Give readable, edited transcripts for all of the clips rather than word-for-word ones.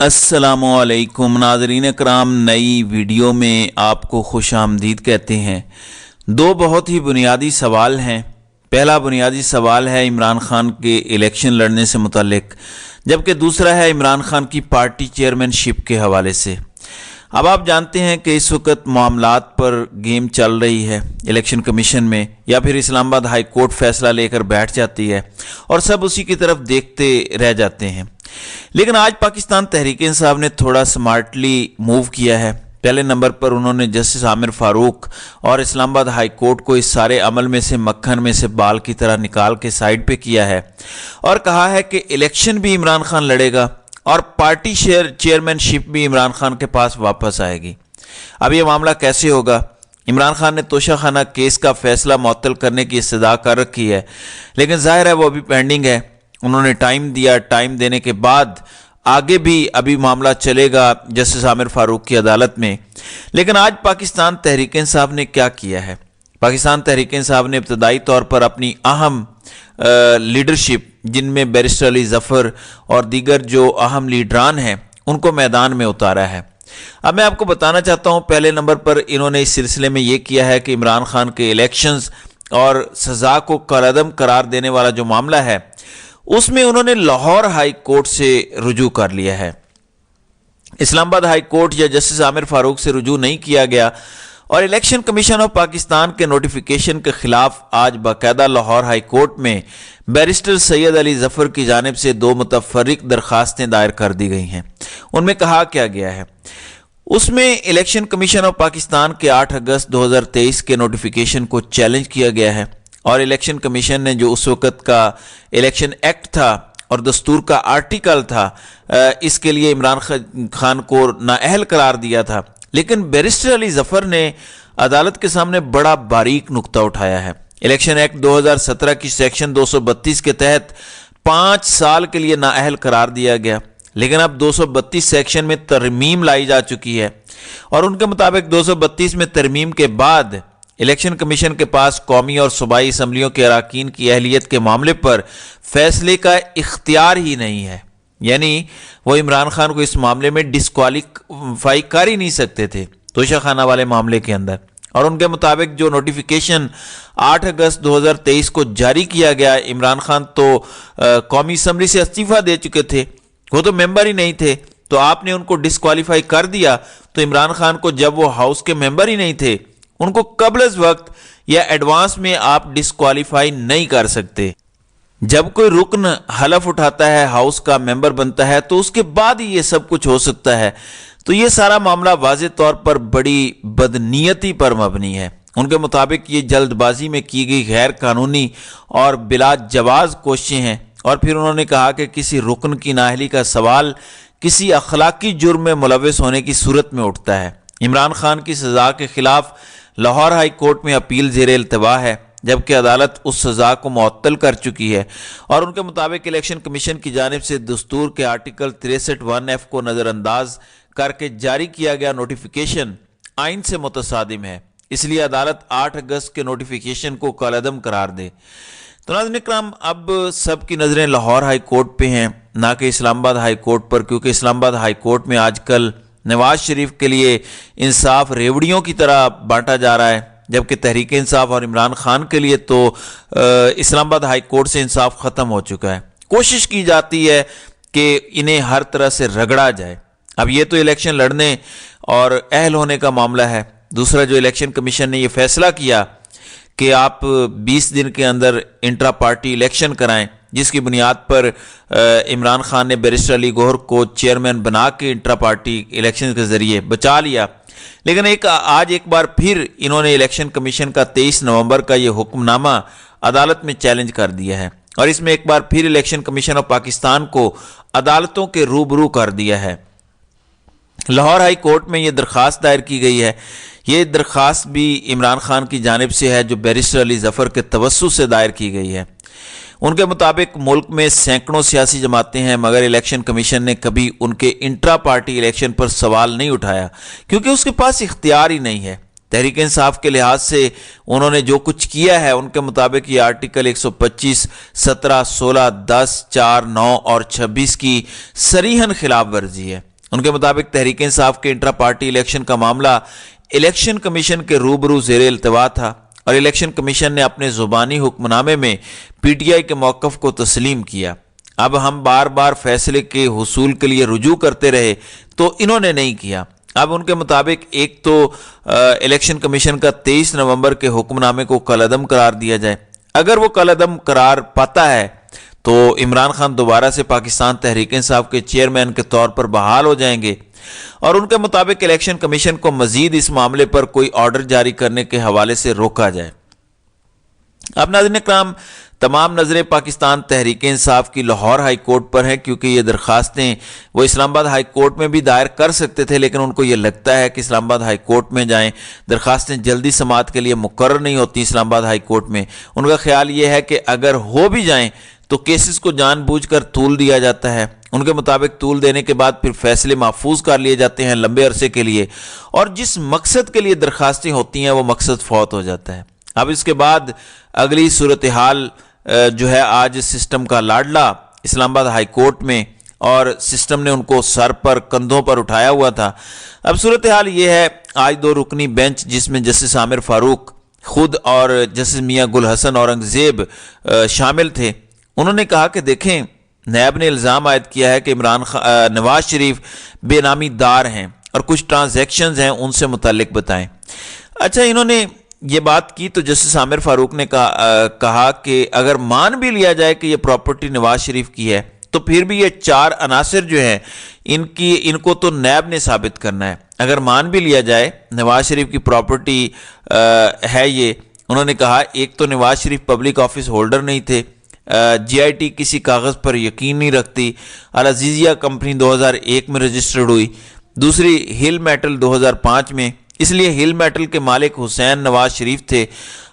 السلام علیکم ناظرین کرام، نئی ویڈیو میں آپ کو خوش آمدید کہتے ہیں۔ دو بہت ہی بنیادی سوال ہیں۔ پہلا بنیادی سوال ہے عمران خان کے الیکشن لڑنے سے متعلق، جبکہ دوسرا ہے عمران خان کی پارٹی چیئرمین شپ کے حوالے سے۔ اب آپ جانتے ہیں کہ اس وقت معاملات پر گیم چل رہی ہے الیکشن کمیشن میں، یا پھر اسلام آباد ہائی کورٹ فیصلہ لے کر بیٹھ جاتی ہے اور سب اسی کی طرف دیکھتے رہ جاتے ہیں۔ لیکن آج پاکستان تحریک انصاف نے تھوڑا سمارٹلی موو کیا ہے۔ پہلے نمبر پر انہوں نے جسٹس عامر فاروق اور اسلام آباد ہائی کورٹ کو اس سارے عمل میں سے مکھن میں سے بال کی طرح نکال کے سائیڈ پہ کیا ہے اور کہا ہے کہ الیکشن بھی عمران خان لڑے گا اور پارٹی چیئرمین شپ بھی عمران خان کے پاس واپس آئے گی۔ اب یہ معاملہ کیسے ہوگا؟ عمران خان نے توشہ خانہ کیس کا فیصلہ معطل کرنے کی استدعا کر رکھی ہے، لیکن ظاہر ہے وہ ابھی پینڈنگ ہے۔ انہوں نے ٹائم دیا، ٹائم دینے کے بعد آگے بھی ابھی معاملہ چلے گا جسٹس عامر فاروق کی عدالت میں۔ لیکن آج پاکستان تحریک انصاف نے کیا کیا ہے؟ پاکستان تحریک انصاف نے ابتدائی طور پر اپنی اہم لیڈرشپ، جن میں بیرسٹر علی ظفر اور دیگر جو اہم لیڈران ہیں، ان کو میدان میں اتارا ہے۔ اب میں آپ کو بتانا چاہتا ہوں، پہلے نمبر پر انہوں نے اس سلسلے میں یہ کیا ہے کہ عمران خان کے الیکشنز اور سزا کو کالعدم قرار دینے والا جو معاملہ ہے، اس میں انہوں نے لاہور ہائی کورٹ سے رجوع کر لیا ہے۔ اسلام آباد ہائی کورٹ یا جسٹس عامر فاروق سے رجوع نہیں کیا گیا، اور الیکشن کمیشن آف پاکستان کے نوٹیفیکیشن کے خلاف آج باقاعدہ لاہور ہائی کورٹ میں بیرسٹر سید علی ظفر کی جانب سے دو متفرق درخواستیں دائر کر دی گئی ہیں۔ ان میں کہا کیا گیا ہے؟ اس میں الیکشن کمیشن آف پاکستان کے 8 اگست 2023 کے نوٹیفیکیشن کو چیلنج کیا گیا ہے، اور الیکشن کمیشن نے جو اس وقت کا الیکشن ایکٹ تھا اور دستور کا آرٹیکل تھا، اس کے لیے عمران خان کو نااہل قرار دیا تھا۔ لیکن بیرسٹر علی ظفر نے عدالت کے سامنے بڑا باریک نقطہ اٹھایا ہے۔ الیکشن ایکٹ 2017 کی سیکشن 232 کے تحت 5 سال کے لیے نااہل قرار دیا گیا، لیکن اب 232 سیکشن میں ترمیم لائی جا چکی ہے، اور ان کے مطابق 232 میں ترمیم کے بعد الیکشن کمیشن کے پاس قومی اور صوبائی اسمبلیوں کے اراکین کی اہلیت کے معاملے پر فیصلے کا اختیار ہی نہیں ہے۔ یعنی وہ عمران خان کو اس معاملے میں ڈسکوالیفائی کر ہی نہیں سکتے تھے توشہ خانہ والے معاملے کے اندر۔ اور ان کے مطابق جو نوٹیفیکیشن 8 اگست 2023 کو جاری کیا گیا، عمران خان تو قومی اسمبلی سے استعفیٰ دے چکے تھے، وہ تو ممبر ہی نہیں تھے، تو آپ نے ان کو ڈسکوالیفائی کر دیا۔ تو عمران خان کو جب وہ ہاؤس کے ممبر ہی نہیں تھے، ان کو قبل از وقت یا ایڈوانس میں آپ ڈسکوالیفائی نہیں کر سکتے۔ جب کوئی رکن حلف اٹھاتا ہے، ہاؤس کا ممبر بنتا ہے، تو اس کے بعد ہی یہ سب کچھ ہو سکتا ہے۔ تو یہ سارا معاملہ واضح طور پر بڑی بدنیتی پر مبنی ہے۔ ان کے مطابق یہ جلد بازی میں کی گئی غیر قانونی اور بلا جواز کوششیں ہیں، اور پھر انہوں نے کہا کہ کسی رکن کی نااہلی کا سوال کسی اخلاقی جرم میں ملوث ہونے کی صورت میں اٹھتا ہے۔ عمران خان کی سزا کے خلاف لاہور ہائی کورٹ میں اپیل زیر التوا ہے، جبکہ عدالت اس سزا کو معطل کر چکی ہے، اور ان کے مطابق الیکشن کمیشن کی جانب سے دستور کے آرٹیکل 63(1)(f) کو نظر انداز کر کے جاری کیا گیا نوٹیفیکیشن آئین سے متصادم ہے، اس لیے عدالت 8 اگست کے نوٹیفیکیشن کو کالعدم قرار دے۔ تو ناظرین اکرام، اب سب کی نظریں لاہور ہائی کورٹ پہ ہیں، نہ کہ اسلام آباد ہائی کورٹ پر، کیونکہ اسلام آباد ہائی کورٹ میں آج کل نواز شریف کے لیے انصاف ریوڑیوں کی طرح بانٹا جا رہا ہے، جبکہ تحریک انصاف اور عمران خان کے لیے تو اسلام آباد ہائی کورٹ سے انصاف ختم ہو چکا ہے۔ کوشش کی جاتی ہے کہ انہیں ہر طرح سے رگڑا جائے۔ اب یہ تو الیکشن لڑنے اور اہل ہونے کا معاملہ ہے۔ دوسرا، جو الیکشن کمیشن نے یہ فیصلہ کیا کہ آپ 20 دن کے اندر انٹرا پارٹی الیکشن کرائیں، جس کی بنیاد پر عمران خان نے بیرسٹر علی گوہر کو چیئرمین بنا کے انٹرا پارٹی الیکشن کے ذریعے بچا لیا۔ لیکن آج ایک بار پھر انہوں نے الیکشن کمیشن کا 23 نومبر کا یہ حکم نامہ عدالت میں چیلنج کر دیا ہے، اور اس میں ایک بار پھر الیکشن کمیشن آف پاکستان کو عدالتوں کے روبرو کر دیا ہے۔ لاہور ہائی کورٹ میں یہ درخواست دائر کی گئی ہے۔ یہ درخواست بھی عمران خان کی جانب سے ہے، جو بیرسٹر علی ظفر کے توسط سے دائر کی گئی ہے۔ ان کے مطابق ملک میں سینکڑوں سیاسی جماعتیں ہیں، مگر الیکشن کمیشن نے کبھی ان کے انٹرا پارٹی الیکشن پر سوال نہیں اٹھایا، کیونکہ اس کے پاس اختیار ہی نہیں ہے۔ تحریک انصاف کے لحاظ سے انہوں نے جو کچھ کیا ہے ان کے مطابق یہ آرٹیکل 125, 17, 16, 10, 4, 9 اور 26 کی صریحاً خلاف ورزی ہے۔ ان کے مطابق تحریک انصاف کے انٹرا پارٹی الیکشن کا معاملہ الیکشن کمیشن کے روبرو زیر التوا تھا اور الیکشن کمیشن نے اپنے زبانی حکم نامے میں پی ٹی آئی کے موقف کو تسلیم کیا۔ اب ہم بار بار فیصلے کے حصول کے لیے رجوع کرتے رہے تو انہوں نے نہیں کیا۔ اب ان کے مطابق ایک تو الیکشن کمیشن کا 23 نومبر کے حکم نامے کو کالعدم قرار دیا جائے۔ اگر وہ کالعدم قرار پاتا ہے تو عمران خان دوبارہ سے پاکستان تحریک انصاف کے چیئرمین کے طور پر بحال ہو جائیں گے، اور ان کے مطابق الیکشن کمیشن کو مزید اس معاملے پر کوئی آرڈر جاری کرنے کے حوالے سے روکا جائے۔ اب ناظرین اکرام، تمام نظریں پاکستان تحریک انصاف کی لاہور ہائی کورٹ پر ہیں، کیونکہ یہ درخواستیں وہ اسلام آباد ہائی کورٹ میں بھی دائر کر سکتے تھے، لیکن ان کو یہ لگتا ہے کہ اسلام آباد ہائی کورٹ میں جائیں، درخواستیں جلدی سماعت کے لیے مقرر نہیں ہوتی اسلام آباد ہائی کورٹ میں۔ ان کا خیال یہ ہے کہ اگر ہو بھی جائیں تو کیسز کو جان بوجھ کر طول دیا جاتا ہے۔ ان کے مطابق طول دینے کے بعد پھر فیصلے محفوظ کر لیے جاتے ہیں لمبے عرصے کے لیے، اور جس مقصد کے لیے درخواستیں ہوتی ہیں وہ مقصد فوت ہو جاتا ہے۔ اب اس کے بعد اگلی صورتحال جو ہے، آج سسٹم کا لاڈلا اسلام آباد ہائی کورٹ میں، اور سسٹم نے ان کو سر پر کندھوں پر اٹھایا ہوا تھا۔ اب صورتحال یہ ہے، آج 2 رکنی بینچ جس میں جسٹس عامر فاروق خود اور جسٹس میاں گل حسن اورنگزیب شامل تھے، انہوں نے کہا کہ دیکھیں، نیب نے الزام عائد کیا ہے کہ نواز شریف بے نامی دار ہیں اور کچھ ٹرانزیکشنز ہیں، ان سے متعلق بتائیں۔ اچھا، انہوں نے یہ بات کی تو جسٹس عامر فاروق نے کہا کہ اگر مان بھی لیا جائے کہ یہ پراپرٹی نواز شریف کی ہے تو پھر بھی یہ 4 عناصر جو ہیں ان کو تو نیب نے ثابت کرنا ہے۔ اگر مان بھی لیا جائے نواز شریف کی پراپرٹی ہے یہ، انہوں نے کہا ایک تو Nawaz Sharif public office holder نہیں تھے، جی آئی ٹی کسی کاغذ پر یقین نہیں رکھتی، العزیزیہ کمپنی 2001 میں رجسٹرڈ ہوئی، دوسری ہل میٹل 2005 میں، اس لیے ہل میٹل کے مالک حسین نواز شریف تھے۔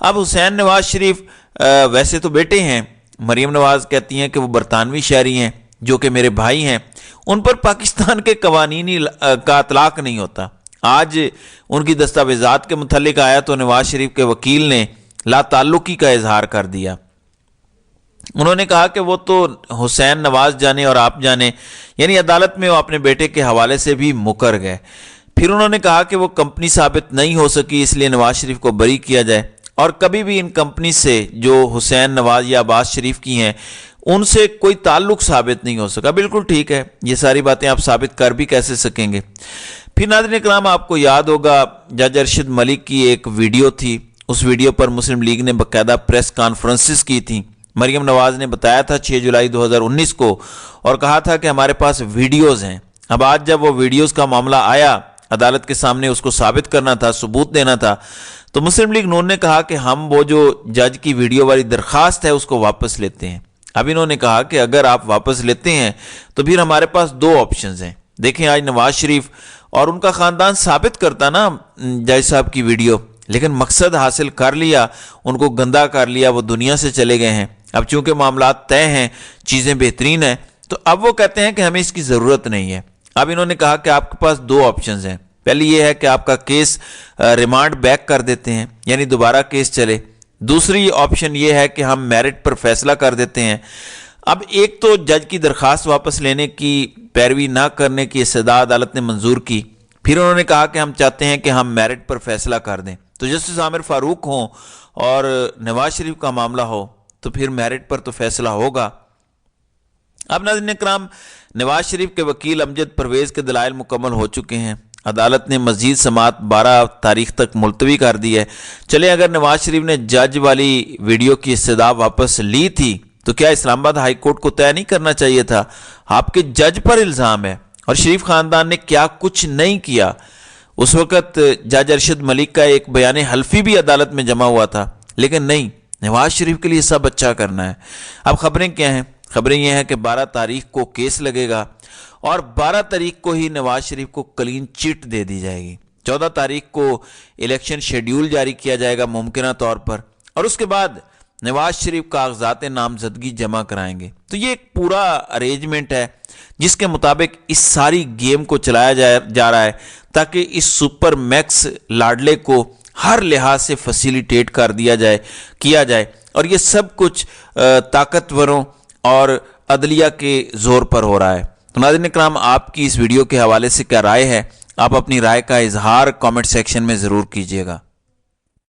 اب حسین نواز شریف ویسے تو بیٹے ہیں، مریم نواز کہتی ہیں کہ وہ برطانوی شہری ہیں جو کہ میرے بھائی ہیں، ان پر پاکستان کے قوانین کا اطلاق نہیں ہوتا۔ آج ان کی دستاویزات کے متعلق آیا تو نواز شریف کے وکیل نے لا تعلقی کا اظہار کر دیا۔ انہوں نے کہا کہ وہ تو حسین نواز جانے اور آپ جانے، یعنی عدالت میں وہ اپنے بیٹے کے حوالے سے بھی مکر گئے۔ پھر انہوں نے کہا کہ وہ کمپنی ثابت نہیں ہو سکی، اس لیے نواز شریف کو بری کیا جائے، اور کبھی بھی ان کمپنی سے جو حسین نواز یا عباس شریف کی ہیں ان سے کوئی تعلق ثابت نہیں ہو سکا۔ بالکل ٹھیک ہے، یہ ساری باتیں آپ ثابت کر بھی کیسے سکیں گے۔ پھر ناظرین اکرام، آپ کو یاد ہوگا جج ارشد ملک کی ایک ویڈیو تھی، اس ویڈیو پر مسلم لیگ نے باقاعدہ پریس کانفرنسز کی تھیں۔ مریم نواز نے بتایا تھا 6 جولائی 2019 کو، اور کہا تھا کہ ہمارے پاس ویڈیوز ہیں۔ اب آج جب وہ ویڈیوز کا معاملہ آیا، عدالت کے سامنے اس کو ثابت کرنا تھا، ثبوت دینا تھا، تو مسلم لیگ نون نے کہا کہ ہم وہ جو جج کی ویڈیو والی درخواست ہے اس کو واپس لیتے ہیں۔ اب انہوں نے کہا کہ اگر آپ واپس لیتے ہیں تو پھر ہمارے پاس 2 آپشنز ہیں۔ دیکھیں، آج نواز شریف اور ان کا خاندان ثابت کرتا نا جج صاحب کی ویڈیو، لیکن مقصد حاصل کر لیا، ان کو گندا کر لیا، وہ دنیا سے چلے گئے ہیں۔ اب چونکہ معاملات طے ہیں، چیزیں بہترین ہیں، تو اب وہ کہتے ہیں کہ ہمیں اس کی ضرورت نہیں ہے۔ اب انہوں نے کہا کہ آپ کے پاس 2 آپشنز ہیں، پہلی یہ ہے کہ آپ کا کیس ریمانڈ بیک کر دیتے ہیں، یعنی دوبارہ کیس چلے، دوسری آپشن یہ ہے کہ ہم میرٹ پر فیصلہ کر دیتے ہیں۔ اب ایک تو جج کی درخواست واپس لینے کی پیروی نہ کرنے کی استدعا عدالت نے منظور کی، پھر انہوں نے کہا کہ ہم چاہتے ہیں کہ ہم میرٹ پر فیصلہ کر دیں، تو جسٹس عامر فاروق ہوں اور نواز شریف کا معاملہ ہو تو پھر میرٹ پر تو فیصلہ ہوگا۔ اب ناظرین اکرام، نواز شریف کے وکیل امجد پرویز کے دلائل مکمل ہو چکے ہیں، عدالت نے مزید سماعت 12 تاریخ تک ملتوی کر دی ہے۔ چلیں، اگر نواز شریف نے جج والی ویڈیو کی استدعا واپس لی تھی تو کیا اسلام آباد ہائی کورٹ کو طے نہیں کرنا چاہیے تھا؟ آپ کے جج پر الزام ہے اور شریف خاندان نے کیا کچھ نہیں کیا۔ اس وقت جج ارشد ملک کا ایک بیان حلفی بھی عدالت میں جمع ہوا تھا، لیکن نہیں، نواز شریف کے لیے سب اچھا کرنا ہے۔ اب خبریں کیا ہیں؟ خبریں یہ ہیں کہ 12 تاریخ کو کیس لگے گا اور 12 تاریخ کو ہی نواز شریف کو کلین چٹ دے دی جائے گی۔ 14 تاریخ کو الیکشن شیڈیول جاری کیا جائے گا ممکنہ طور پر، اور اس کے بعد نواز شریف کاغذات نامزدگی جمع کرائیں گے۔ تو یہ ایک پورا ارینجمنٹ ہے جس کے مطابق اس ساری گیم کو چلایا جا رہا ہے تاکہ اس سپر میکس لاڈلے کو ہر لحاظ سے فیسیلیٹیٹ کر دیا جائے کیا جائے، اور یہ سب کچھ طاقتوروں اور عدلیہ کے زور پر ہو رہا ہے۔ تو ناظرین اکرام، آپ کی اس ویڈیو کے حوالے سے کیا رائے ہے؟ آپ اپنی رائے کا اظہار کامنٹ سیکشن میں ضرور کیجیے گا۔